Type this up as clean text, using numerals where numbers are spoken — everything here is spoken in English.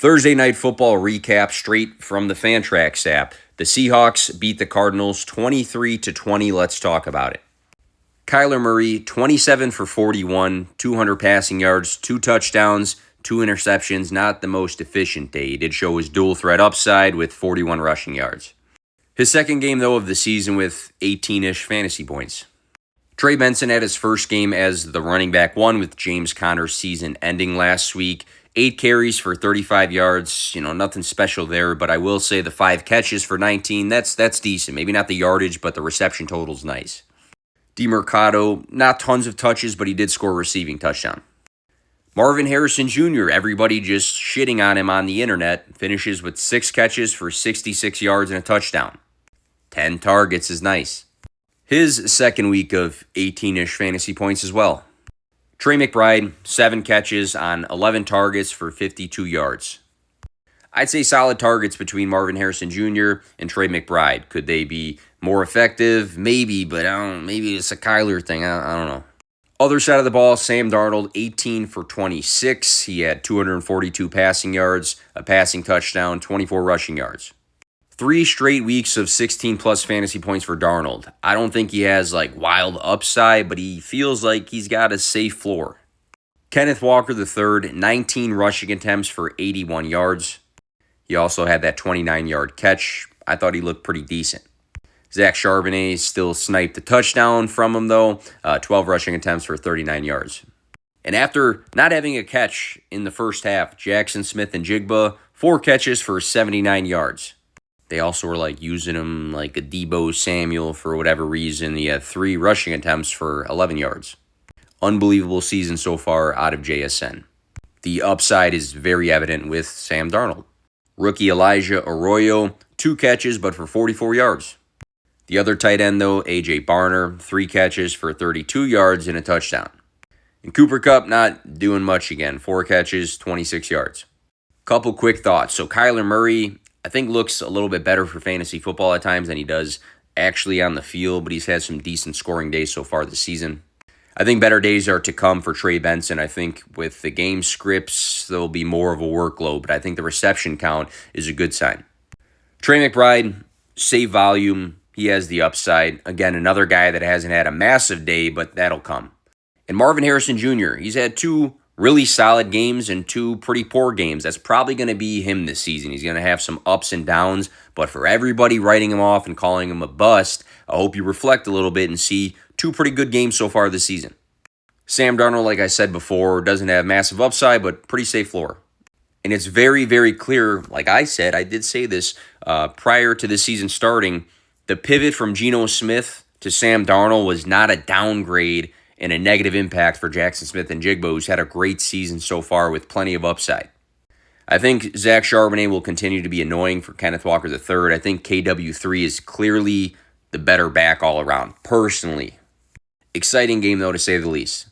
Thursday night football recap straight from the Fantrax app. The Seahawks beat the Cardinals 23-20. Let's talk about it. Kyler Murray, 27 for 41, 200 passing yards, 2 touchdowns, 2 interceptions. Not the most efficient day. He did show his dual threat upside with 41 rushing yards. His second game, though, of the season with 18-ish fantasy points. Trey Benson had his first game as the running back one with James Conner's season ending last week. 8 carries for 35 yards, nothing special there, but I will say the 5 catches for 19, that's decent. Maybe not the yardage, but the reception total's nice. DeMercado, not tons of touches, but he did score a receiving touchdown. Marvin Harrison Jr., everybody just shitting on him on the internet, finishes with 6 catches for 66 yards and a touchdown. 10 targets is nice. His second week of 18-ish fantasy points as well. Trey McBride, 7 catches on 11 targets for 52 yards. I'd say solid targets between Marvin Harrison Jr. and Trey McBride. Could they be more effective? Maybe, but maybe it's a Kyler thing. I don't know. Other side of the ball, Sam Darnold, 18 for 26. He had 242 passing yards, a passing touchdown, 24 rushing yards. 3 straight weeks of 16-plus fantasy points for Darnold. I don't think he has wild upside, but he feels like he's got a safe floor. Kenneth Walker III, 19 rushing attempts for 81 yards. He also had that 29-yard catch. I thought he looked pretty decent. Zach Charbonnet still sniped a touchdown from him, though. 12 rushing attempts for 39 yards. And after not having a catch in the first half, Jackson Smith-Njigba, 4 catches for 79 yards. They also were using him like a Deebo Samuel for whatever reason. He had 3 rushing attempts for 11 yards. Unbelievable season so far out of JSN. The upside is very evident with Sam Darnold. Rookie Elijah Arroyo, 2 catches but for 44 yards. The other tight end though, AJ Barner, 3 catches for 32 yards and a touchdown. And Cooper Kupp not doing much again, 4 catches, 26 yards. Couple quick thoughts. So Kyler Murray, I think looks a little bit better for fantasy football at times than he does actually on the field, but he's had some decent scoring days so far this season. I think better days are to come for Trey Benson. I think with the game scripts, there'll be more of a workload, but I think the reception count is a good sign. Trey McBride, save volume. He has the upside. Again, another guy that hasn't had a massive day, but that'll come. And Marvin Harrison Jr., he's had 2 really solid games and 2 pretty poor games. That's probably going to be him this season. He's going to have some ups and downs, but for everybody writing him off and calling him a bust, I hope you reflect a little bit and see 2 pretty good games so far this season. Sam Darnold, like I said before, doesn't have massive upside, but pretty safe floor. And it's very, very clear, like I said, I did say this prior to the season starting, the pivot from Geno Smith to Sam Darnold was not a downgrade and a negative impact for Jackson Smith-Njigba, who's had a great season so far with plenty of upside. I think Zach Charbonnet will continue to be annoying for Kenneth Walker III. I think KW3 is clearly the better back all around, personally. Exciting game, though, to say the least.